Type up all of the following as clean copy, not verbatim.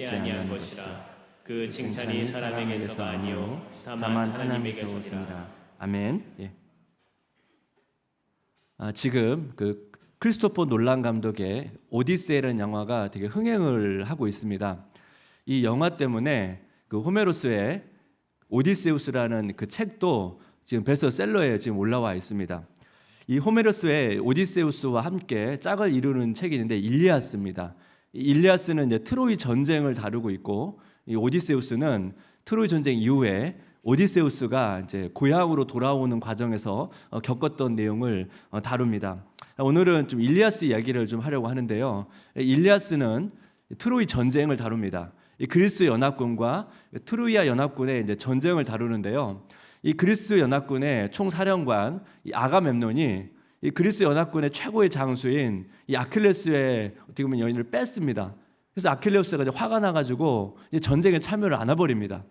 듣지 아니한 것이라. 그 칭찬이 사람에게서가 아니요 다만 하나님에게서니라. 아멘. 예. 지금 그 크리스토퍼 놀란 감독의 오디세이라는 영화가 되게 흥행을 하고 있습니다. 이 영화 때문에 그 호메로스의 오디세우스라는 그 책도 지금 베스트셀러에 지금 올라와 있습니다. 이 호메로스의 오디세우스와 함께 짝을 이루는 책이 있는데 일리아스입니다. 이 일리아스는 이제 트로이 전쟁을 다루고 있고, 이 오디세우스는 트로이 전쟁 이후에 오디세우스가 이제 고향으로 돌아오는 과정에서 겪었던 내용을 다룹니다. 오늘은 좀 일리아스 이야기를 좀 하려고 하는데요. 일리아스는 트로이 전쟁을 다룹니다. 이 그리스 연합군과 트로이아 연합군의 이제 전쟁을 다루는데요. 이 그리스 연합군의 총사령관 이 아가멤논이 이 그리스 연합군의 최고의 장수인 이 아킬레스의 어떻게 보면 여인을 뺐습니다. 그래서 아킬레스가 이제 화가 나가지고 이제 전쟁에 참여를 안 해버립니다.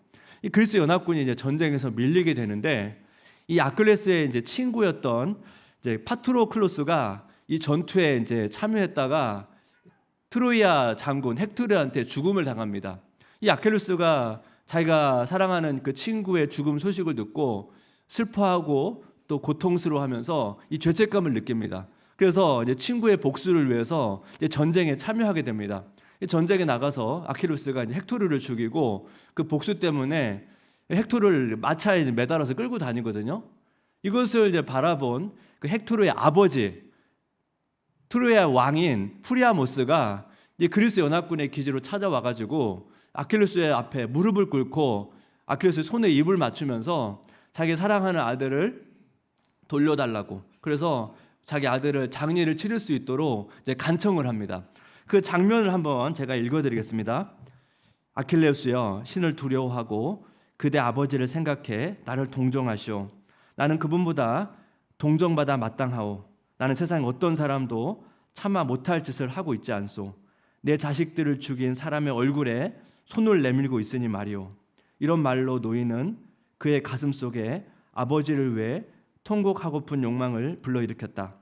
이 그리스 연합군이 이제 전쟁에서 밀리게 되는데, 이 아킬레스의 이제 친구였던 이제 파트로클로스가 이 전투에 이제 참여했다가 트로이아 장군 헥토르한테 죽음을 당합니다. 이 아킬레스가 자기가 사랑하는 그 친구의 죽음 소식을 듣고 슬퍼하고 또 고통스러워하면서 이 죄책감을 느낍니다. 그래서 이제 친구의 복수를 위해서 이제 전쟁에 참여하게 됩니다. 전쟁에 나가서 아킬레스가 이제 헥토르를 죽이고, 그 복수 때문에 헥토르를 마차에 매달아서 끌고 다니거든요. 이것을 이제 바라본 그 헥토르의 아버지 트로이아 왕인 프리아모스가 이제 그리스 연합군의 기지로 찾아와가지고 아킬레스의 앞에 무릎을 꿇고 아킬레스의 손에 입을 맞추면서 자기 사랑하는 아들을 돌려달라고, 그래서 자기 아들을 장례를 치를 수 있도록 이제 간청을 합니다. 그 장면을 한번 제가 읽어드리겠습니다. 아킬레우스여, 신을 두려워하고 그대 아버지를 생각해 나를 동정하시오. 나는 그분보다 동정받아 마땅하오. 나는 세상 어떤 사람도 참아 못할 짓을 하고 있지 않소. 내 자식들을 죽인 사람의 얼굴에 손을 내밀고 있으니 말이오. 이런 말로 노인은 그의 가슴 속에 아버지를 위해 통곡하고픈 욕망을 불러일으켰다.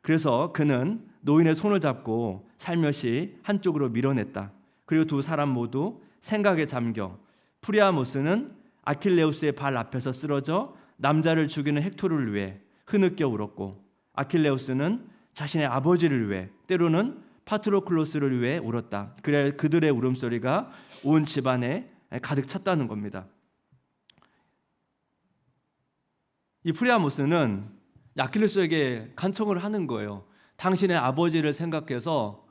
그래서 그는 노인의 손을 잡고 살며시 한쪽으로 밀어냈다. 그리고 두 사람 모두 생각에 잠겨 프리아모스는 아킬레우스의 발 앞에서 쓰러져 남자를 죽이는 헥토르를 위해 흐느껴 울었고, 아킬레우스는 자신의 아버지를 위해, 때로는 파트로클로스를 위해 울었다. 그래 그들의 울음소리가 온 집안에 가득 찼다는 겁니다. 이 프리아모스는 아킬레스에게 간청을 하는 거예요. 당신의 아버지를 생각해서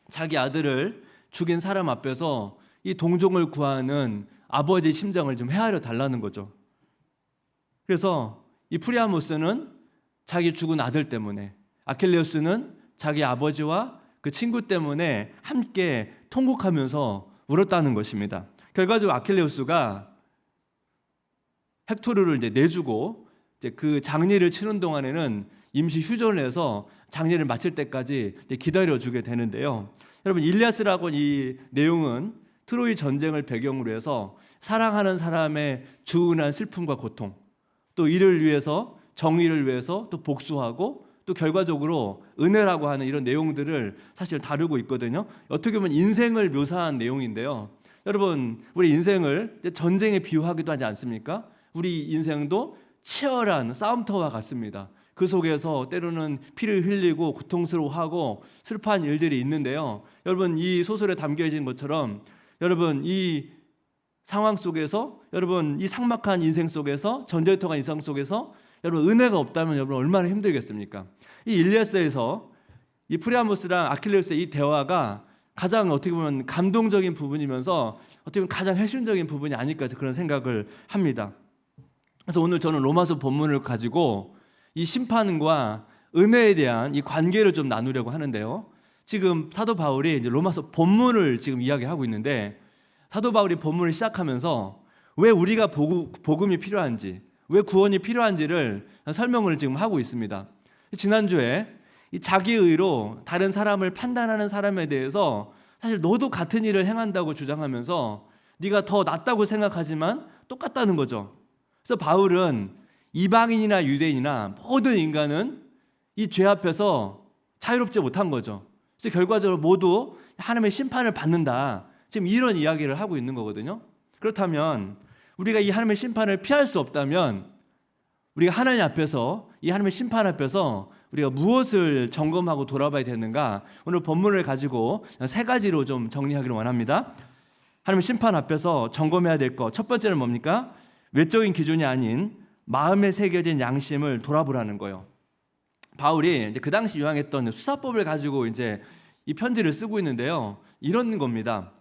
자기 아들을 죽인 사람 앞에서 이 동정을 구하는 아버지의 심정을 좀 헤아려 달라는 거죠. 그래서 이 프리아모스는 자기 죽은 아들 때문에, 아킬레우스는 자기 아버지와 그 친구 때문에 함께 통곡하면서 울었다는 것입니다. 결과적으로 아킬레우스가 헥토르를 이제 내주고 이제 그 장례를 치는 동안에는 임시 휴전을 해서 장례를 마칠 때까지 기다려주게 되는데요. 여러분, 일리아스라고 이 내용은 트로이 전쟁을 배경으로 해서 사랑하는 사람의 주운한 슬픔과 고통, 또 이를 위해서, 정의를 위해서 또 복수하고, 또 결과적으로 은혜라고 하는 이런 내용들을 사실 다루고 있거든요. 어떻게 보면 인생을 묘사한 내용인데요. 여러분, 우리 인생을 전쟁에 비유하기도 하지 않습니까? 우리 인생도 치열한 싸움터와 같습니다. 그 속에서 때로는 피를 흘리고 고통스러워하고 슬퍼한 일들이 있는데요. 여러분, 이 소설에 담겨진 것처럼 여러분 이 상황 속에서, 여러분 이 삭막한 인생 속에서, 전쟁터가 인생 속에서 여러분 은혜가 없다면 여러분 얼마나 힘들겠습니까? 이 일리아스에서 이 프리아모스랑 아킬레우스의 이 대화가 가장 어떻게 보면 감동적인 부분이면서 어떻게 보면 가장 핵심적인 부분이 아닐까 그런 생각을 합니다. 그래서 오늘 저는 로마서 본문을 가지고 이 심판과 은혜에 대한 이 관계를 좀 나누려고 하는데요. 지금 사도 바울이 이제 로마서 본문을 지금 이야기하고 있는데, 사도 바울이 본문을 시작하면서 왜 우리가 복음이 필요한지, 왜 구원이 필요한지를 설명을 지금 하고 있습니다. 지난주에 이 자기의 의로 다른 사람을 판단하는 사람에 대해서 사실 너도 같은 일을 행한다고 주장하면서 네가 더 낫다고 생각하지만 똑같다는 거죠. 그래서 바울은 이방인이나 유대인이나 모든 인간은 이 죄 앞에서 자유롭지 못한 거죠. 그래서 결과적으로 모두 하나님의 심판을 받는다, 지금 이런 이야기를 하고 있는 거거든요. 그렇다면 우리가 이 하나님의 심판을 피할 수 없다면 우리가 하나님 앞에서, 이 하나님의 심판 앞에서 우리가 무엇을 점검하고 돌아봐야 되는가? 오늘 본문을 가지고 세 가지로 좀 정리하기를 원합니다. 하나님의 심판 앞에서 점검해야 될 것, 첫 번째는 뭡니까? 외적인 기준이 아닌 마음에 새겨진 양심을 돌아보라는 거예요. 바울이 이제 그 당시 유행했던 수사법을 가지고 이제 이 편지를 쓰고 있는데요. 이런 겁니다.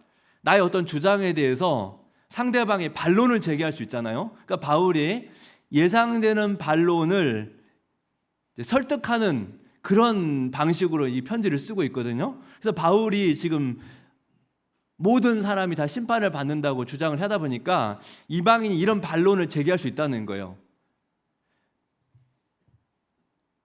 나의 어떤 주장에 대해서 상대방이 반론을 제기할 수 있잖아요. 그러니까 바울이 예상되는 반론을 설득하는 그런 방식으로 이 편지를 쓰고 있거든요. 그래서 바울이 지금 모든 사람이 다 심판을 받는다고 주장을 하다 보니까 이방인이 이런 반론을 제기할 수 있다는 거예요.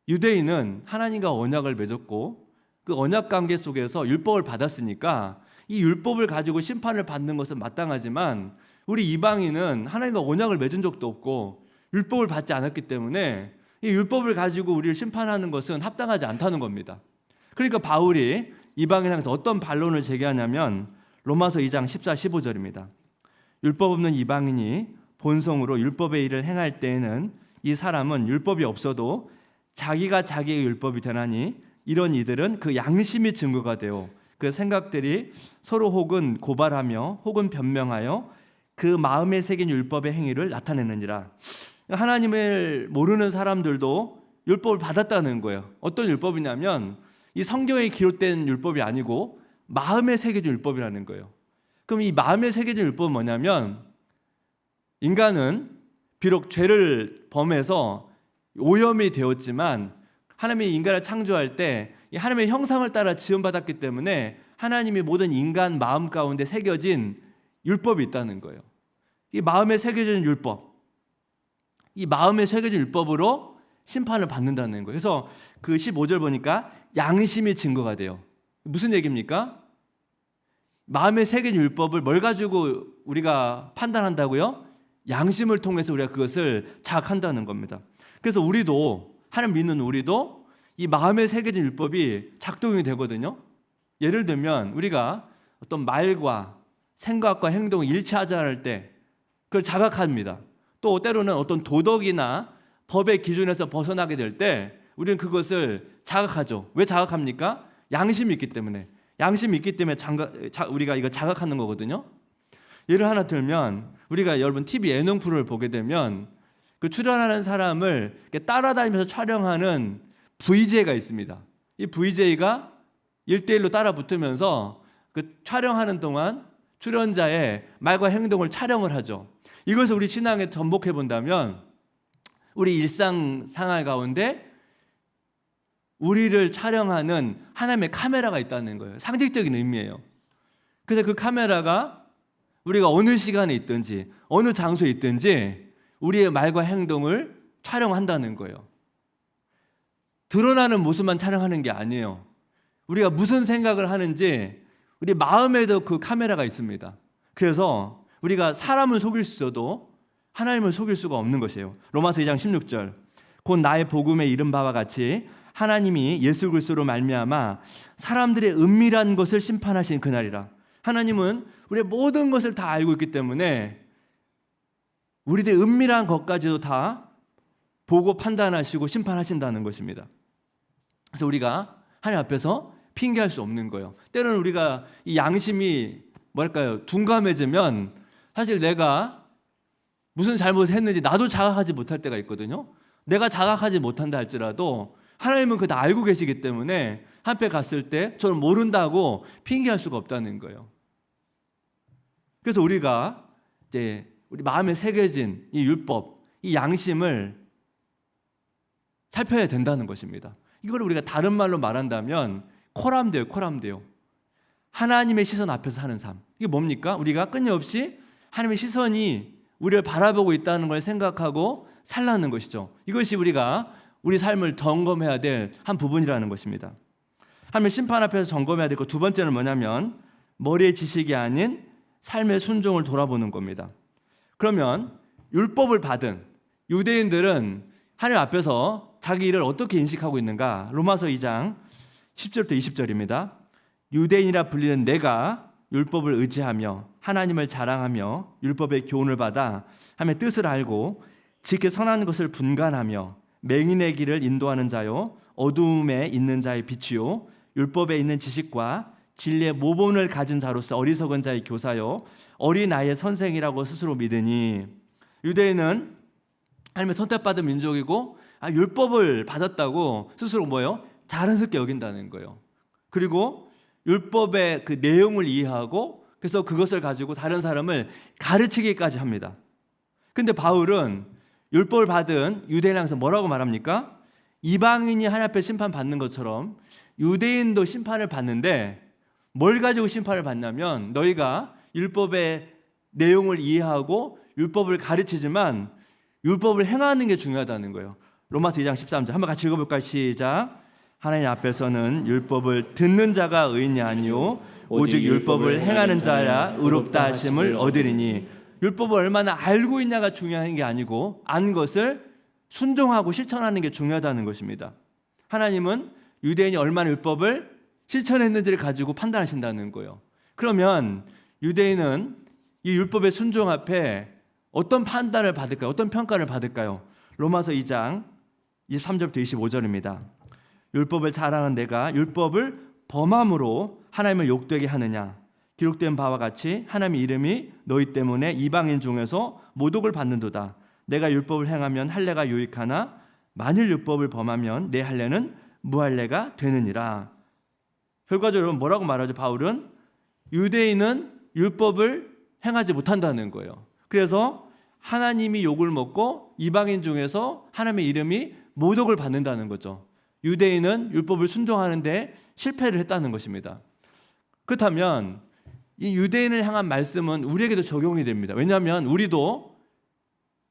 유대인은 하나님과 언약을 맺었고 그 언약 관계 속에서 율법을 받았으니까 이 율법을 가지고 심판을 받는 것은 마땅하지만 우리 이방인은 하나님과 언약을 맺은 적도 없고 율법을 받지 않았기 때문에 이 율법을 가지고 우리를 심판하는 것은 합당하지 않다는 겁니다. 그러니까 바울이 이방인을 향해서 어떤 반론을 제기하냐면 로마서 2장 14, 15절입니다. 율법 없는 이방인이 본성으로 율법의 일을 행할 때에는 이 사람은 율법이 없어도 자기가 자기의 율법이 되나니 이런 이들은 그 양심이 증거가 되어 그 생각들이 서로 혹은 고발하며 혹은 변명하여 그 마음에 새긴 율법의 행위를 나타내느니라. 하나님을 모르는 사람들도 율법을 받았다는 거예요. 어떤 율법이냐면 이 성경에 기록된 율법이 아니고 마음에 새겨진 율법이라는 거예요. 그럼 이 마음에 새겨진 율법은 뭐냐면 인간은 비록 죄를 범해서 오염이 되었지만 하나님이 인간을 창조할 때 이 하나님의 형상을 따라 지음받았기 때문에 하나님이 모든 인간 마음 가운데 새겨진 율법이 있다는 거예요. 이 마음에 새겨진 율법, 이 마음에 새겨진 율법으로 심판을 받는다는 거예요. 그래서 그 15절 보니까 양심이 증거가 돼요. 무슨 얘기입니까? 마음에 새겨진 율법을 뭘 가지고 우리가 판단한다고요? 양심을 통해서 우리가 그것을 자각한다는 겁니다. 그래서 우리도, 하나님 믿는 우리도 이 마음에 새겨진 율법이 작동이 되거든요. 예를 들면 우리가 어떤 말과 생각과 행동이 일치하지 않을 때 그걸 자각합니다. 또 때로는 어떤 도덕이나 법의 기준에서 벗어나게 될 때 우리는 그것을 자각하죠. 왜 자각합니까? 양심이 있기 때문에. 양심이 있기 때문에 우리가 이거 자각하는 거거든요. 예를 하나 들면 우리가 여러분 TV 예능 프로를 보게 되면 그 출연하는 사람을 따라다니면서 촬영하는 VJ가 있습니다. 이 VJ가 1대1로 따라 붙으면서 그 촬영하는 동안 출연자의 말과 행동을 촬영을 하죠. 이것을 우리 신앙에 접목해 본다면 우리 일상 생활 가운데 우리를 촬영하는 하나님의 카메라가 있다는 거예요. 상징적인 의미예요. 그래서 그 카메라가 우리가 어느 시간에 있든지 어느 장소에 있든지 우리의 말과 행동을 촬영한다는 거예요. 드러나는 모습만 촬영하는 게 아니에요. 우리가 무슨 생각을 하는지 우리 마음에도 그 카메라가 있습니다. 그래서 우리가 사람을 속일 수 있어도 하나님을 속일 수가 없는 것이에요. 로마서 2장 16절 곧 나의 복음에 이른 바와 같이 하나님이 예수 그리스도로 말미암아 사람들의 은밀한 것을 심판하신 그날이라. 하나님은 우리의 모든 것을 다 알고 있기 때문에 우리들의 은밀한 것까지도 다 보고 판단하시고 심판하신다는 것입니다. 그래서 우리가 하나님 앞에서 핑계할 수 없는 거예요. 때로는 우리가 이 양심이 뭐랄까요, 둔감해지면 사실 내가 무슨 잘못을 했는지 나도 자각하지 못할 때가 있거든요. 내가 자각하지 못한다 할지라도 하나님은 그거 다 알고 계시기 때문에 한패 갔을 때 저는 모른다고 핑계할 수가 없다는 거예요. 그래서 우리가 이제 우리 마음에 새겨진 이 율법, 이 양심을 살펴야 된다는 것입니다. 이걸 우리가 다른 말로 말한다면 코람데요, 코람데요. 하나님의 시선 앞에서 사는 삶. 이게 뭡니까? 우리가 끊임없이 하나님의 시선이 우리를 바라보고 있다는 걸 생각하고 살라는 것이죠. 이것이 우리가 우리 삶을 점검해야 될 한 부분이라는 것입니다. 하나님의 심판 앞에서 점검해야 될 것 두 번째는 뭐냐면 머리의 지식이 아닌 삶의 순종을 돌아보는 겁니다. 그러면 율법을 받은 유대인들은 하나님 앞에서 자기 일을 어떻게 인식하고 있는가? 로마서 2장 10절부터 20절입니다. 유대인이라 불리는 내가 율법을 의지하며 하나님을 자랑하며 율법의 교훈을 받아 하나님의 뜻을 알고 지켜 선한 것을 분간하며 맹인의 길을 인도하는 자요 어두움에 있는 자의 빛이요 율법에 있는 지식과 진리의 모본을 가진 자로서 어리석은 자의 교사요 어린아이의 선생이라고 스스로 믿으니. 유대인은 하나님의 선택받은 민족이고 율법을 받았다고 스스로 뭐예요? 자랑스럽게 여긴다는 거예요. 그리고 율법의 그 내용을 이해하고 그래서 그것을 가지고 다른 사람을 가르치기까지 합니다. 근데 바울은 율법을 받은 유대인을 향해서 뭐라고 말합니까? 이방인이 하나님 앞에 심판받는 것처럼 유대인도 심판을 받는데 뭘 가지고 심판을 받냐면 너희가 율법의 내용을 이해하고 율법을 가르치지만 율법을 행하는 게 중요하다는 거예요. 로마서 2장 13절 한번 같이 읽어볼까요? 시작. 하나님 앞에서는 율법을 듣는 자가 의인이 아니요 오직 율법을 행하는 자야 의롭다 하심을 얻으리니. 율법을 얼마나 알고 있냐가 중요한 게 아니고 안 것을 순종하고 실천하는 게 중요하다는 것입니다. 하나님은 유대인이 얼마나 율법을 실천했는지를 가지고 판단하신다는 거예요. 그러면 유대인은 이 율법의 순종 앞에 어떤 판단을 받을까요? 어떤 평가를 받을까요? 로마서 2장 23절부터 25절입니다. 율법을 자랑한 내가 율법을 범함으로 하나님을 욕되게 하느냐? 기록된 바와 같이 하나님의 이름이 너희 때문에 이방인 중에서 모독을 받는도다. 내가 율법을 행하면 할례가 유익하나 만일 율법을 범하면 내 할례는 무할례가 되느니라. 결과적으로 뭐라고 말하죠? 바울은 유대인은 율법을 행하지 못한다는 거예요. 그래서 하나님이 욕을 먹고 이방인 중에서 하나님의 이름이 모독을 받는다는 거죠. 유대인은 율법을 순종하는데 실패를 했다는 것입니다. 그렇다면 이 유대인을 향한 말씀은 우리에게도 적용이 됩니다. 왜냐하면 우리도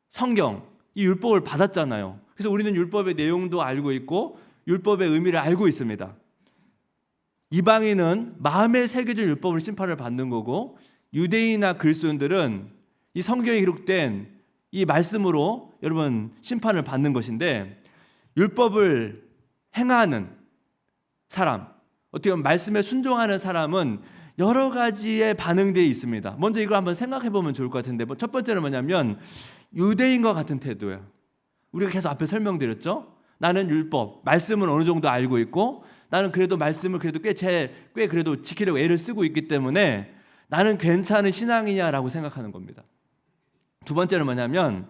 성경, 이 율법을 받았잖아요. 그래서 우리는 율법의 내용도 알고 있고 율법의 의미를 알고 있습니다. 이방인은 마음에 새겨진 율법을 심판을 받는 거고 유대인이나 그리스도인들은 이 성경에 기록된 이 말씀으로 여러분 심판을 받는 것인데, 율법을 행하는 사람, 어떻게 보면 말씀에 순종하는 사람은 여러 가지의 반응들이 있습니다. 먼저 이걸 한번 생각해 보면 좋을 것 같은데, 첫 번째는 뭐냐면 유대인과 같은 태도예요. 우리가 계속 앞에 설명드렸죠. 나는 율법, 말씀은 어느 정도 알고 있고 나는 그래도 말씀을 그래도 꽤 그래도 지키려고 애를 쓰고 있기 때문에 나는 괜찮은 신앙이냐라고 생각하는 겁니다. 두 번째는 뭐냐면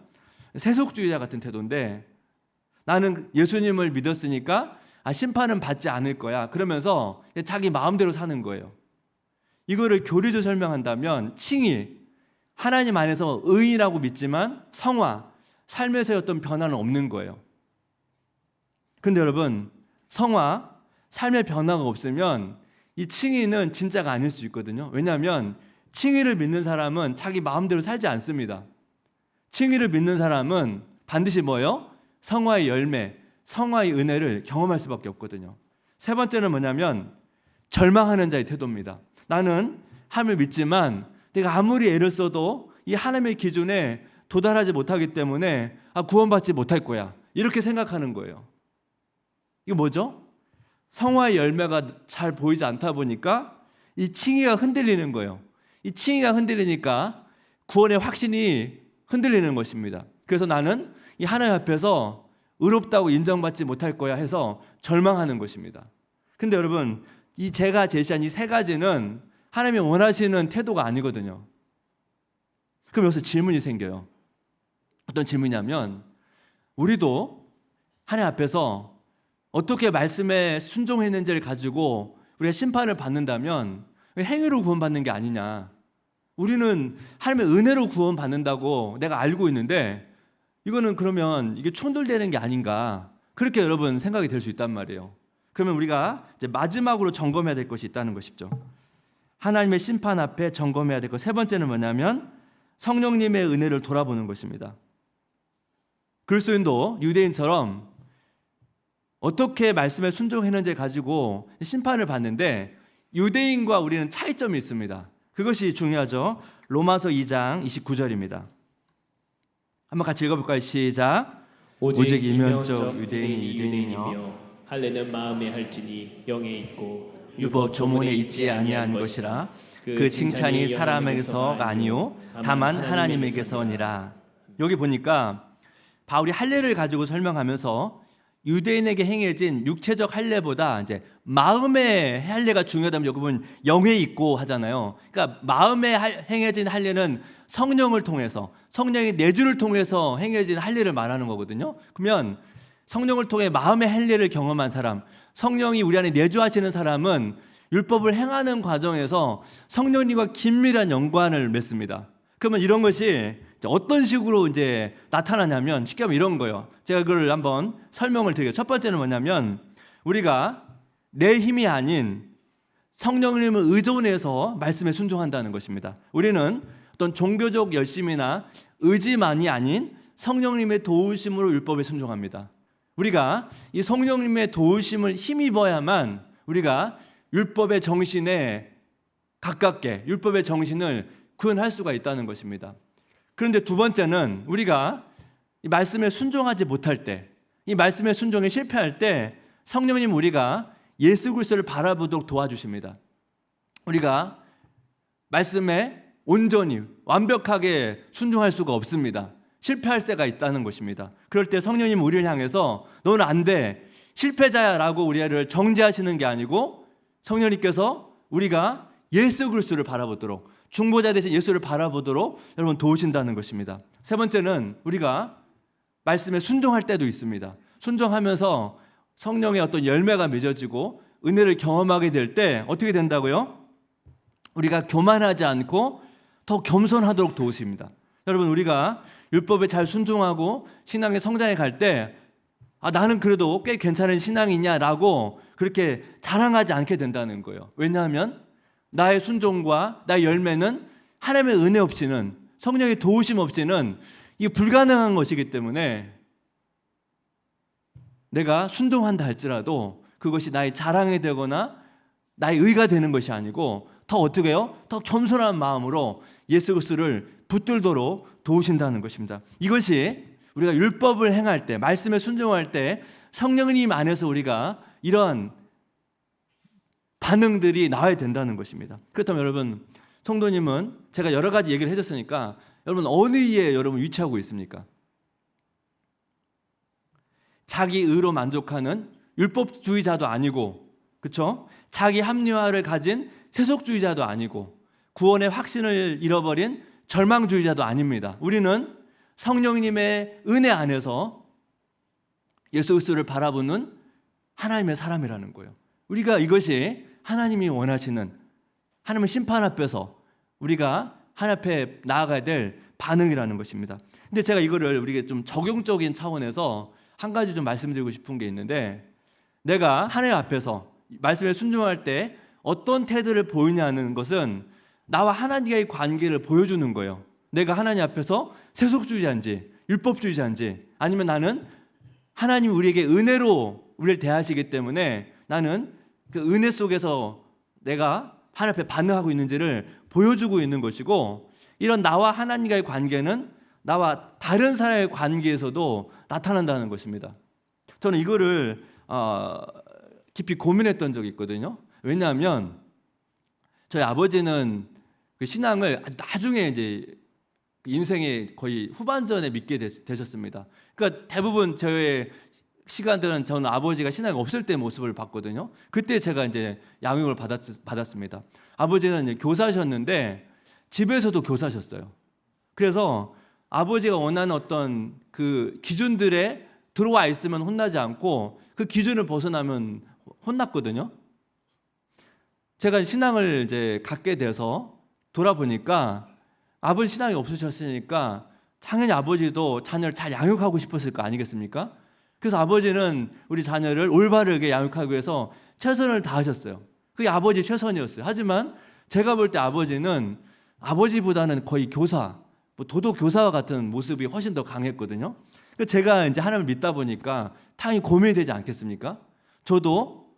세속주의자 같은 태도인데, 나는 예수님을 믿었으니까 심판은 받지 않을 거야 그러면서 자기 마음대로 사는 거예요. 이거를 교리적으로 설명한다면 칭의, 하나님 안에서 의인이라고 믿지만 성화, 삶에서의 어떤 변화는 없는 거예요. 그런데 여러분, 성화, 삶의 변화가 없으면 이 칭의는 진짜가 아닐 수 있거든요. 왜냐하면 칭의를 믿는 사람은 자기 마음대로 살지 않습니다. 칭의를 믿는 사람은 반드시 뭐예요? 성화의 열매, 성화의 은혜를 경험할 수밖에 없거든요. 세 번째는 뭐냐면 절망하는 자의 태도입니다. 나는 하나님을 믿지만 내가 아무리 애를 써도 이 하나님의 기준에 도달하지 못하기 때문에 구원받지 못할 거야, 이렇게 생각하는 거예요. 이게 뭐죠? 성화의 열매가 잘 보이지 않다 보니까 이 칭의가 흔들리는 거예요. 이 칭의가 흔들리니까 구원의 확신이 흔들리는 것입니다. 그래서 나는 이 하나님 앞에서 의롭다고 인정받지 못할 거야 해서 절망하는 것입니다. 근데 여러분, 이 제가 제시한 이 세 가지는 하나님이 원하시는 태도가 아니거든요. 그럼 여기서 질문이 생겨요. 어떤 질문이냐면, 우리도 하나님 앞에서 어떻게 말씀에 순종했는지를 가지고 우리가 심판을 받는다면 행위로 구원받는 게 아니냐, 우리는 하나님의 은혜로 구원받는다고 내가 알고 있는데 이거는 그러면 이게 충돌되는 게 아닌가, 그렇게 여러분 생각이 될 수 있단 말이에요. 그러면 우리가 이제 마지막으로 점검해야 될 것이 있다는 것이죠. 하나님의 심판 앞에 점검해야 될 것 세 번째는 뭐냐면 성령님의 은혜를 돌아보는 것입니다. 그리스도인도 유대인처럼 어떻게 말씀에 순종했는지를 가지고 심판을 받는데, 유대인과 우리는 차이점이 있습니다. 그것이 중요하죠. 로마서 2장 29절입니다. 한번 같이 읽어볼까요? 시작. 오직 이면적 유대인이 유대인이며 할례는 마음에 할지니 영에 있고 율법 조문에 있지 아니한 것이라. 그 칭찬이 사람에게서가 아니요 다만 하나님에게서니라. 여기 보니까 바울이 할례를 가지고 설명하면서 유대인에게 행해진 육체적 할례보다 이제 마음의 할례가 중요하다면 여기 보면 영에 있고 하잖아요. 그러니까 마음에 행해진 할례는 성령을 통해서, 성령의 내주를 통해서 행해진 할례를 말하는 거거든요. 그러면 성령을 통해 마음의 할례를 경험한 사람, 성령이 우리 안에 내주하시는 사람은 율법을 행하는 과정에서 성령님과 긴밀한 연관을 맺습니다. 그러면 이런 것이 어떤 식으로 이제 나타나냐면 쉽게 하면 이런 거예요. 제가 그걸 한번 설명을 드릴게요. 첫 번째는 뭐냐면 우리가 내 힘이 아닌 성령님을 의존해서 말씀에 순종한다는 것입니다. 우리는 어떤 종교적 열심이나 의지만이 아닌 성령님의 도우심으로 율법에 순종합니다. 우리가 이 성령님의 도우심을 힘입어야만 우리가 율법의 정신에 가깝게 율법의 정신을 구현할 수가 있다는 것입니다. 그런데 두 번째는 우리가 이 말씀에 순종하지 못할 때, 이 말씀에 순종에 실패할 때 성령님 우리가 예수 그리스도를 바라보도록 도와주십니다. 우리가 말씀에 온전히 완벽하게 순종할 수가 없습니다. 실패할 때가 있다는 것입니다. 그럴 때 성령님 우리를 향해서 너는 안 돼, 실패자야 라고 우리를 정죄하시는 게 아니고 성령님께서 우리가 예수 그리스도를 바라보도록, 중보자 대신 예수를 바라보도록 여러분 도우신다는 것입니다. 세 번째는 우리가 말씀에 순종할 때도 있습니다. 순종하면서 성령의 어떤 열매가 맺어지고 은혜를 경험하게 될 때 어떻게 된다고요? 우리가 교만하지 않고 더 겸손하도록 도우십니다. 여러분 우리가 율법에 잘 순종하고 신앙의 성장에 갈 때 나는 그래도 꽤 괜찮은 신앙이냐라고 그렇게 자랑하지 않게 된다는 거예요. 왜냐하면 나의 순종과 나의 열매는 하나님의 은혜 없이는, 성령의 도우심 없이는 이게 불가능한 것이기 때문에 내가 순종한다 할지라도 그것이 나의 자랑이 되거나 나의 의가 되는 것이 아니고 더 어떻게 해요? 더 겸손한 마음으로 예수 그리스도를 붙들도록 도우신다는 것입니다. 이것이 우리가 율법을 행할 때, 말씀에 순종할 때 성령님 안에서 우리가 이런 반응들이 나와야 된다는 것입니다. 그렇다면 여러분, 성도님은 제가 여러 가지 얘기를 해줬으니까 여러분 어느 이에 여러분 위치하고 있습니까? 자기 의로 만족하는 율법주의자도 아니고, 그렇죠? 자기 합리화를 가진 세속주의자도 아니고, 구원의 확신을 잃어버린 절망주의자도 아닙니다. 우리는 성령님의 은혜 안에서 예수 그리스도를 바라보는 하나님의 사람이라는 거예요. 우리가 이것이 하나님이 원하시는, 하나님의 심판 앞에서 우리가 하나님 앞에 나아가야 될 반응이라는 것입니다. 근데 제가 이거를 우리가 좀 적용적인 차원에서 한 가지 좀 말씀드리고 싶은 게 있는데, 내가 하나님 앞에서 말씀에 순종할 때 어떤 태도를 보이냐는 것은 나와 하나님과의 관계를 보여주는 거예요. 내가 하나님 앞에서 세속주의자인지 율법주의자인지, 아니면 나는 하나님 우리에게 은혜로 우리를 대하시기 때문에 나는 그 은혜 속에서 내가 하나님 앞에 반응하고 있는지를 보여주고 있는 것이고, 이런 나와 하나님과의 관계는 나와 다른 사람의 관계에서도 나타난다는 것입니다. 저는 이거를 깊이 고민했던 적이 있거든요. 왜냐하면 저희 아버지는 그 신앙을 나중에 이제 인생의 거의 후반전에 믿게 되셨습니다. 그러니까 대부분 저의 시간들은 저는 아버지가 신앙이 없을 때 모습을 봤거든요. 그때 제가 이제 양육을 받았습니다. 아버지는 이제 교사셨는데 집에서도 교사셨어요. 그래서 아버지가 원하는 어떤 그 기준들에 들어와 있으면 혼나지 않고 그 기준을 벗어나면 혼났거든요. 제가 신앙을 이제 갖게 돼서 돌아보니까 아버지 신앙이 없으셨으니까 당연히 아버지도 자녀를 잘 양육하고 싶었을 거 아니겠습니까? 그래서 아버지는 우리 자녀를 올바르게 양육하기 위해서 최선을 다하셨어요. 그게 아버지 최선이었어요. 하지만 제가 볼 때 아버지는 아버지보다는 거의 교사, 도덕 교사와 같은 모습이 훨씬 더 강했거든요. 제가 이제 하나님을 믿다 보니까 당연히 고민이 되지 않겠습니까? 저도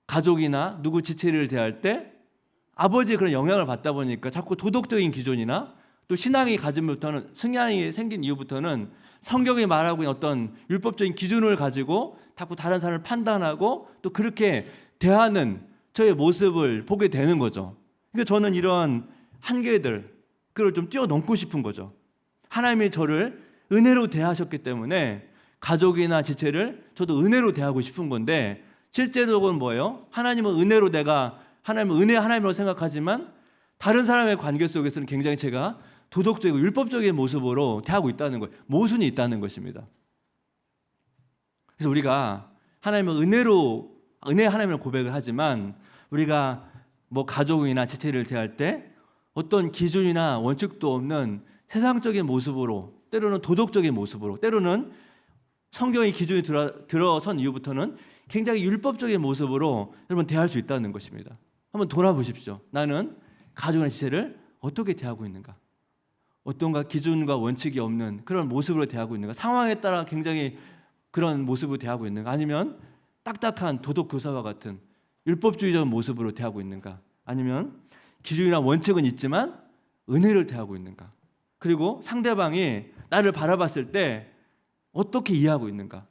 가족이나 누구 지체를 대할 때 아버지의 그런 영향을 받다 보니까 자꾸 도덕적인 기준이나 또 신앙이 가짐부터는, 성향이 생긴 이후부터는 성경이 말하고 있는 어떤 율법적인 기준을 가지고 자꾸 다른 사람을 판단하고 또 그렇게 대하는 저의 모습을 보게 되는 거죠. 그러니까 저는 이런 한계들 그걸 좀 뛰어넘고 싶은 거죠. 하나님이 저를 은혜로 대하셨기 때문에 가족이나 지체를 저도 은혜로 대하고 싶은 건데, 실제적으로는 뭐예요? 하나님은 은혜로 하나님은 은혜 하나님으로 생각하지만 다른 사람의 관계 속에서는 굉장히 제가 도덕적이고 율법적인 모습으로 대하고 있다는 거예요. 모순이 있다는 것입니다. 그래서 우리가 하나님은 은혜 하나님을 고백을 하지만 우리가 뭐 가족이나 지체를 대할 때 어떤 기준이나 원칙도 없는 세상적인 모습으로, 때로는 도덕적인 모습으로, 때로는 성경의 기준이 들어선 이후부터는 굉장히 율법적인 모습으로 여러분 대할 수 있다는 것입니다. 한번 돌아보십시오. 나는 가족이나 지체를 어떻게 대하고 있는가? 어떤가 기준과 원칙이 없는 그런 모습으로 대하고 있는가? 상황에 따라 굉장히 그런 모습으로 대하고 있는가? 아니면 딱딱한 도덕 교사와 같은 율법주의적 모습으로 대하고 있는가? 아니면 기준이나 원칙은 있지만 은혜를 대하고 있는가? 그리고 상대방이 나를 바라봤을 때 어떻게 이해하고 있는가?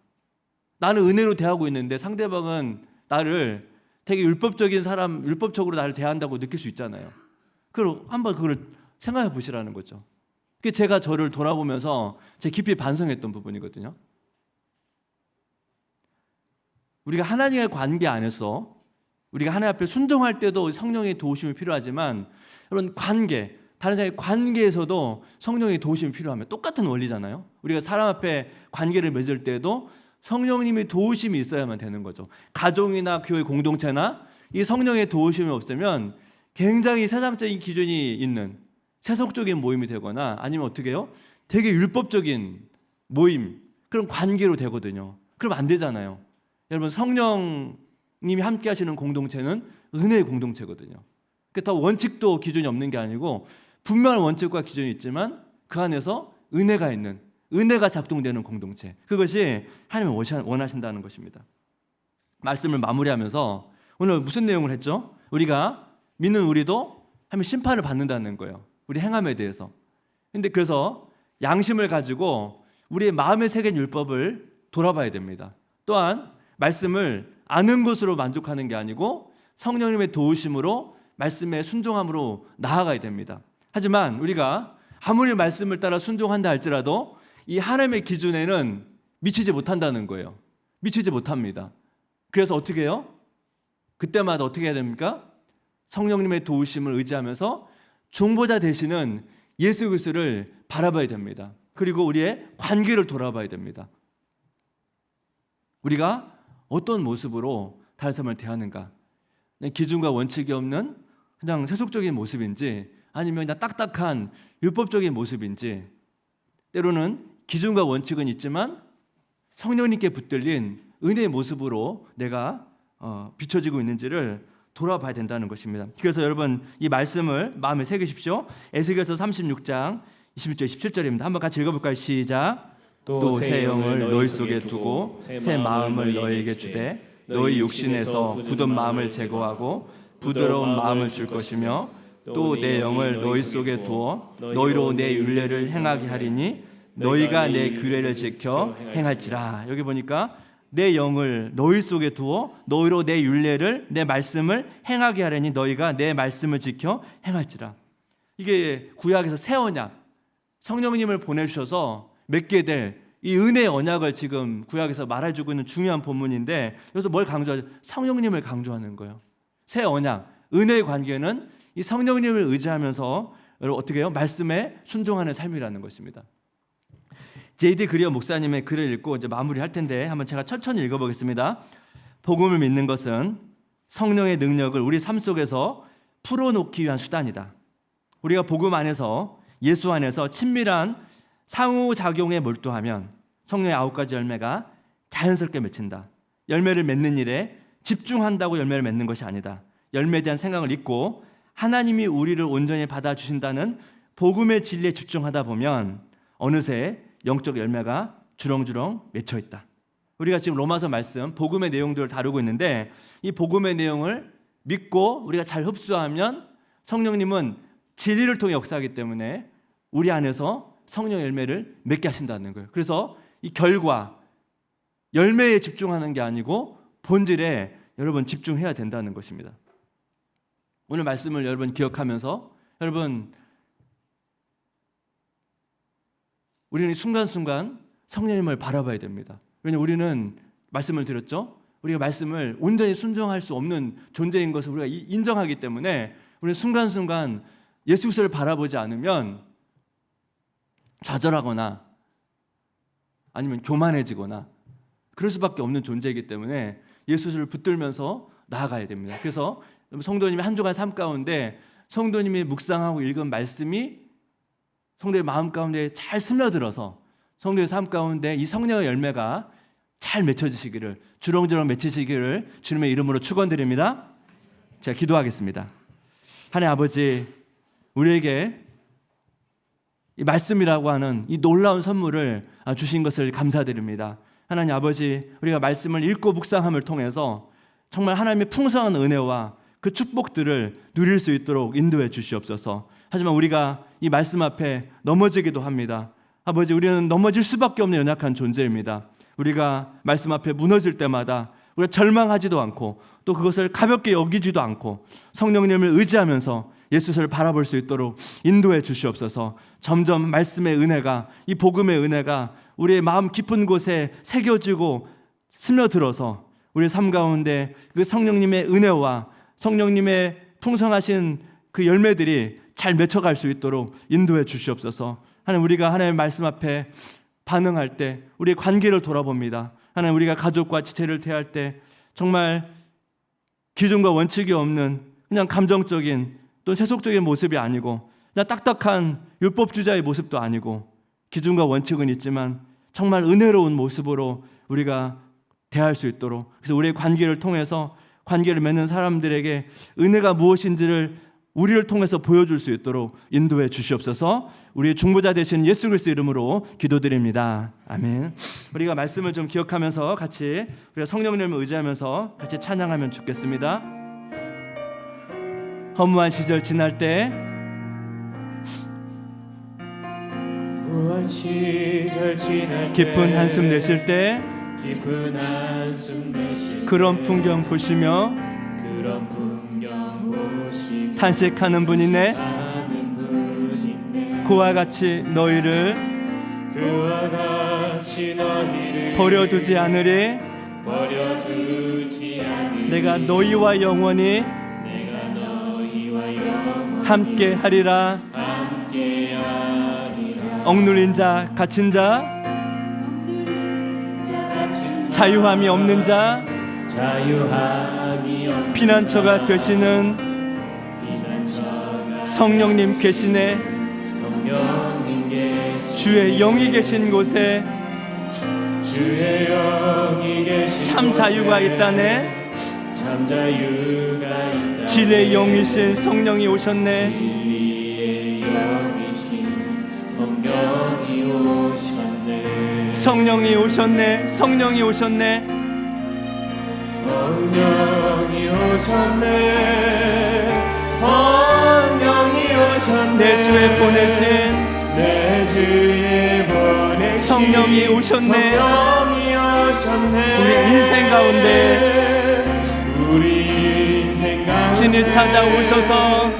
나는 은혜로 대하고 있는데 상대방은 나를 되게 율법적으로 나를 대한다고 느낄 수 있잖아요. 그럼 한번 그걸 생각해 보시라는 거죠. 그게 제가 저를 돌아보면서 제 깊이 반성했던 부분이거든요. 우리가 하나님의 관계 안에서 우리가 하나님 앞에 순종할 때도 성령의 도우심이 필요하지만, 여러분 다른 사람의 관계에서도 성령의 도우심이 필요하면 똑같은 원리잖아요. 우리가 사람 앞에 관계를 맺을 때도 성령님의 도우심이 있어야만 되는 거죠. 가정이나 교회 공동체나 이 성령의 도우심이 없으면 굉장히 세상적인 기준이 있는 세속적인 모임이 되거나, 아니면 어떻게 해요? 되게 율법적인 모임, 그런 관계로 되거든요. 그러면 안 되잖아요. 여러분, 성령님이 함께 하시는 공동체는 은혜의 공동체거든요. 더 원칙도 기준이 없는 게 아니고 분명한 원칙과 기준이 있지만 그 안에서 은혜가 작동되는 공동체, 그것이 하나님이 원하신다는 것입니다. 말씀을 마무리하면서 오늘 무슨 내용을 했죠? 우리가 믿는 우리도 하면 심판을 받는다는 거예요. 우리 행함에 대해서. 근데 그래서 양심을 가지고 우리의 마음에 새긴 율법을 돌아봐야 됩니다. 또한 말씀을 아는 것으로 만족하는 게 아니고 성령님의 도우심으로 말씀에 순종함으로 나아가야 됩니다. 하지만 우리가 아무리 말씀을 따라 순종한다 할지라도 이 하나님의 기준에는 미치지 못한다는 거예요. 미치지 못합니다. 그래서 어떻게 해요? 그때마다 어떻게 해야 됩니까? 성령님의 도우심을 의지하면서 중보자 되시는 예수 그리스도를 바라봐야 됩니다. 그리고 우리의 관계를 돌아봐야 됩니다. 우리가 어떤 모습으로 다른 사람을 대하는가? 기준과 원칙이 없는 그냥 세속적인 모습인지, 아니면 그냥 딱딱한 율법적인 모습인지, 때로는 기준과 원칙은 있지만 성령님께 붙들린 은혜의 모습으로 내가 비춰지고 있는지를 돌아봐야 된다는 것입니다. 그래서 여러분, 이 말씀을 마음에 새기십시오. 에스겔서 36장 26절 17절입니다. 한번 같이 읽어볼까요? 시작. 또 새 영을 너희 속에 두고 새 마음을 너희에게 주되 너희 육신에서 굳은 마음을 제거하고 부드러운 마음을 줄 것이며, 또 내 영을 너희 속에 두어 너희로 내 율례를 행하게 하리니 너희가 내 규례를 지켜 행할지라. 여기 보니까 내 영을 너희 속에 두어 너희로 내 율례를, 내 말씀을 행하게 하려니 너희가 내 말씀을 지켜 행할지라. 이게 구약에서 새 언약, 성령님을 보내주셔서 맺게 될 이 은혜의 언약을 지금 구약에서 말해주고 있는 중요한 본문인데, 여기서 뭘 강조하죠? 성령님을 강조하는 거예요. 새 언약, 은혜의 관계는 이 성령님을 의지하면서 어떻게 해요? 말씀에 순종하는 삶이라는 것입니다. J.D. 그리어 목사님의 글을 읽고 이제 마무리할 텐데 한번 제가 천천히 읽어보겠습니다. 복음을 믿는 것은 성령의 능력을 우리 삶 속에서 풀어놓기 위한 수단이다. 우리가 복음 안에서, 예수 안에서 친밀한 상호작용에 몰두하면 성령의 9가지 열매가 자연스럽게 맺힌다. 열매를 맺는 일에 집중한다고 열매를 맺는 것이 아니다. 열매에 대한 생각을 잊고 하나님이 우리를 온전히 받아주신다는 복음의 진리에 집중하다 보면 어느새 영적 열매가 주렁주렁 맺혀 있다. 우리가 지금 로마서 말씀, 복음의 내용들을 다루고 있는데, 이 복음의 내용을 믿고 우리가 잘 흡수하면 성령님은 진리를 통해 역사하기 때문에 우리 안에서 성령 열매를 맺게 하신다는 거예요. 그래서 이 결과, 열매에 집중하는 게 아니고 본질에 여러분 집중해야 된다는 것입니다. 오늘 말씀을 여러분 기억하면서 여러분 우리는 순간순간 성령님을 바라봐야 됩니다. 왜냐하면 우리는 말씀을 드렸죠. 우리가 말씀을 온전히 순종할 수 없는 존재인 것을 우리가 인정하기 때문에 우리는 순간순간 예수 그리스도를 바라보지 않으면 좌절하거나 아니면 교만해지거나 그럴 수밖에 없는 존재이기 때문에 예수 그리스도를 붙들면서 나아가야 됩니다. 그래서 성도님의 한 주간 삶 가운데 성도님이 묵상하고 읽은 말씀이 성도의 마음 가운데 잘 스며들어서 성도의 삶 가운데 이 성령의 열매가 잘 맺혀지시기를, 주렁주렁 맺히시기를 주님의 이름으로 축원드립니다. 제가 기도하겠습니다. 하나님 아버지, 우리에게 이 말씀이라고 하는 이 놀라운 선물을 주신 것을 감사드립니다. 하나님 아버지, 우리가 말씀을 읽고 묵상함을 통해서 정말 하나님의 풍성한 은혜와 그 축복들을 누릴 수 있도록 인도해 주시옵소서. 하지만 우리가 이 말씀 앞에 넘어지기도 합니다. 아버지, 우리는 넘어질 수밖에 없는 연약한 존재입니다. 우리가 말씀 앞에 무너질 때마다 우리가 절망하지도 않고 또 그것을 가볍게 여기지도 않고 성령님을 의지하면서 예수를 바라볼 수 있도록 인도해 주시옵소서. 점점 말씀의 은혜가, 이 복음의 은혜가 우리의 마음 깊은 곳에 새겨지고 스며들어서 우리의 삶 가운데 그 성령님의 은혜와 성령님의 풍성하신 그 열매들이 잘 맺혀갈 수 있도록 인도해 주시옵소서. 하나님, 우리가 하나님의 말씀 앞에 반응할 때 우리의 관계를 돌아봅니다. 하나님, 우리가 가족과 지체를 대할 때 정말 기준과 원칙이 없는 그냥 감정적인 또 세속적인 모습이 아니고 그냥 딱딱한 율법주의자의 모습도 아니고 기준과 원칙은 있지만 정말 은혜로운 모습으로 우리가 대할 수 있도록, 그래서 우리의 관계를 통해서 관계를 맺는 사람들에게 은혜가 무엇인지를 우리를 통해서 보여줄 수 있도록 인도해 주시옵소서. 우리의 중보자 되신 예수 그리스도 이름으로 기도드립니다. 아멘. 우리가 말씀을 좀 기억하면서 같이 우리가 성령님을 의지하면서 같이 찬양하면 좋겠습니다. 허무한 시절 지날 때, 허무한 시절 지날 때, 깊은 한숨 내쉴 때, 깊은 한숨 내쉴 때, 그런 풍경 보시며 그런 풍경 보시며 탄식하는 분이네. 그와 같이 너희를 버려두지 않으리. 내가 너희와 영원히 함께 하리라. 억눌린 자, 갇힌 자, 자유함이 없는 자, 피난처가 되시는 성령님 계시네. 주의 영이 계신 곳에 참 자유가 있다네. 진리의 영이신 성령이 오셨네. 성령이 오셨네. 성령이 오셨네. 성령이 오셨네. 성령이 오셨네. 내 주에 보내신 내 주에 보내신 성령이 오셨네. 성령이 오셨네. 우리 인생 가운데 신이 찾아오셔서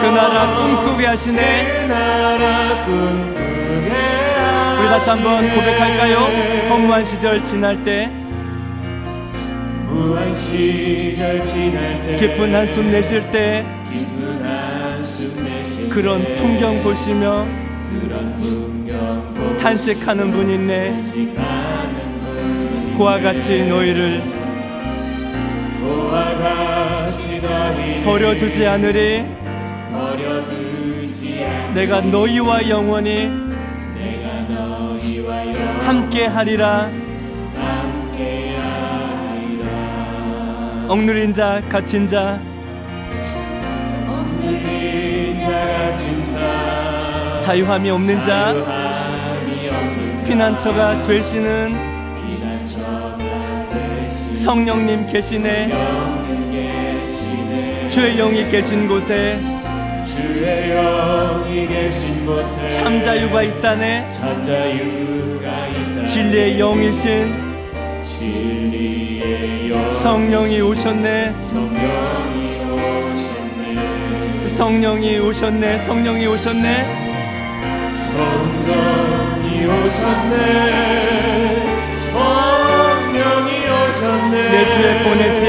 그 나라 꿈꾸게 하시네. 우리 다시 한번 고백할까요? 허무한 시절 지날 때, 깊은 한숨 내쉴 때, 그런 풍경 보시며 탄식하는 분 있네. 그와 같이 너희를 버려두지 않으리. 내가 너희와 영원히 함께 하리라. 억눌린 자, 갇힌 자, 자유함이 없는 자, 피난처가 되시는 성령님 계시네. 주의 영이 계신 곳에 참 자유가 있다네. 진리의 영이신 성령이 오셨네. 성령이 오셨네. 성령이 오셨네. 성령이 오셨네. 성령이 오셨네. 성령이 오셨네. 내 주에 보내신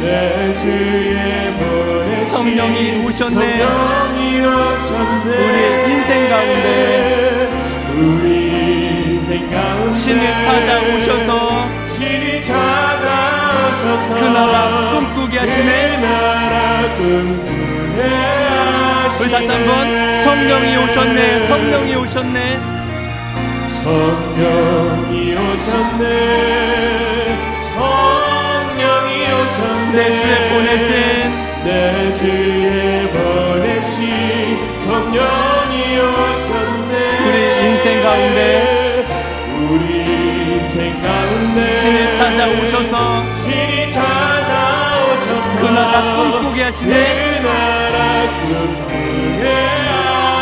내 주에 보내신 성령이 오셨네. 성령이 오셨네. 우리의 인생 가운데 우리 인생 가운데 친히 찾아오셔서 친히 찾아오셔서 그 나라 꿈꾸게 하시네. 그 나라 꿈꾸게 하시네. 우리 다시 한번 성령이 오셨네. 성령이 오셨네. 성령이 오셨네. 성령이 오셨네. 내 주에 보내신 내 주에 보내신 성령이 오셨네. 우리 인생 가운데 우리 인생 가운데 친히 찾아오셔서 친히 찾아오셔서 그 나라 꿈꾸게 하시네. 그 나라 꿈꾸게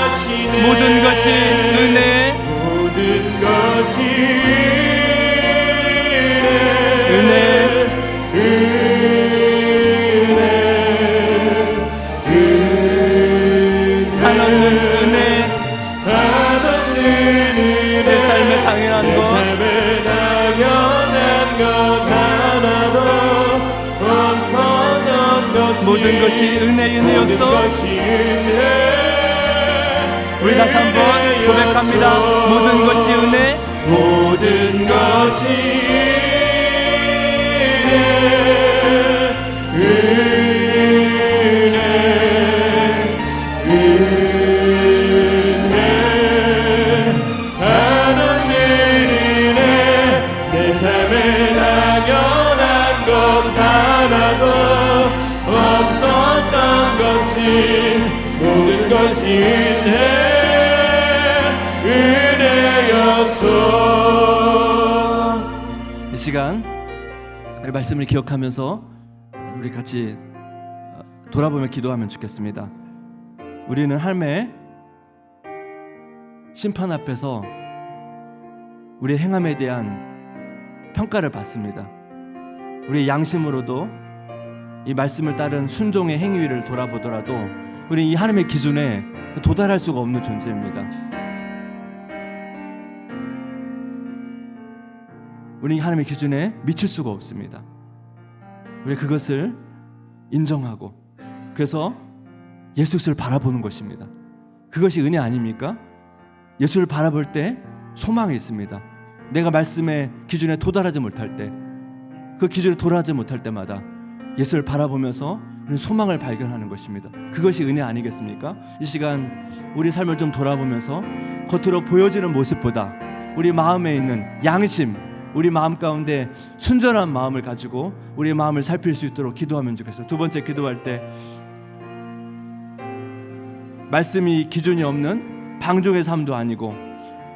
하시네. 모든 것이 은혜, 모든 것이 은혜, 한없는 은혜, 한없는 은혜. 내 삶에 당연한 내 것, 삶에 당연한 것 하나도 없었던 것이 모든 것이 은혜, 모든 은혜였어. 것이 은혜. 우리 다시 한번 고백합니다. 모든 것이 은혜, 모든 것이 은혜 하나님 은혜. 내 삶에 당연한 것 하나도 없었던 것이 모든 것이 은혜였소. 이 시간 우리 말씀을 기억하면서 우리 같이 돌아보며 기도하면 좋겠습니다. 우리는 하나님의 심판 앞에서 우리의 행함에 대한 평가를 받습니다. 우리의 양심으로도 이 말씀을 따른 순종의 행위를 돌아보더라도 우리는 이 하나님의 기준에 도달할 수가 없는 존재입니다. 우리 하나님의 기준에 미칠 수가 없습니다. 우리 그것을 인정하고 그래서 예수를 바라보는 것입니다. 그것이 은혜 아닙니까? 예수를 바라볼 때 소망이 있습니다. 내가 말씀의 기준에 도달하지 못할 때, 그 기준에 도달하지 못할 때마다 예수를 바라보면서 우리는 소망을 발견하는 것입니다. 그것이 은혜 아니겠습니까? 이 시간 우리 삶을 좀 돌아보면서 겉으로 보여지는 모습보다 우리 마음에 있는 양심, 우리 마음 가운데 순전한 마음을 가지고 우리의 마음을 살필 수 있도록 기도하면 좋겠어요. 두 번째, 기도할 때 말씀이 기준이 없는 방종의 삶도 아니고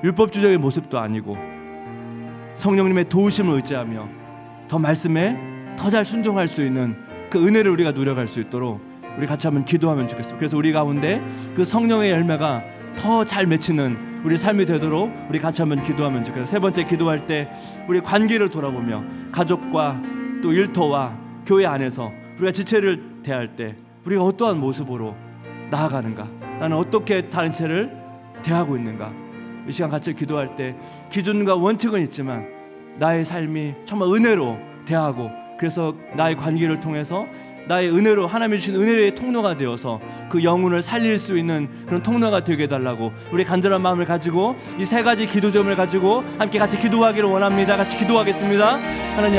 율법주의적인 모습도 아니고 성령님의 도우심을 의지하며 더 말씀에 더 잘 순종할 수 있는 그 은혜를 우리가 누려갈 수 있도록 우리 같이 한번 기도하면 좋겠습니다. 그래서 우리 가운데 그 성령의 열매가 더 잘 맺히는 우리 삶이 되도록 우리 같이 한번 기도하면 좋겠어요. 세 번째, 기도할 때 우리 관계를 돌아보며 가족과 또 일터와 교회 안에서 우리가 지체를 대할 때 우리가 어떠한 모습으로 나아가는가, 나는 어떻게 다른 지체를 대하고 있는가, 이 시간 같이 기도할 때 기준과 원칙은 있지만 나의 삶이 정말 은혜로 대하고 그래서 나의 관계를 통해서 나의 은혜로 하나님이 주신 은혜의 통로가 되어서 그 영혼을 살릴 수 있는 그런 통로가 되게 해달라고 우리 간절한 마음을 가지고 이 세 가지 기도 점을 가지고 함께 같이 기도하기를 원합니다. 같이 기도하겠습니다. 하나님 아버지,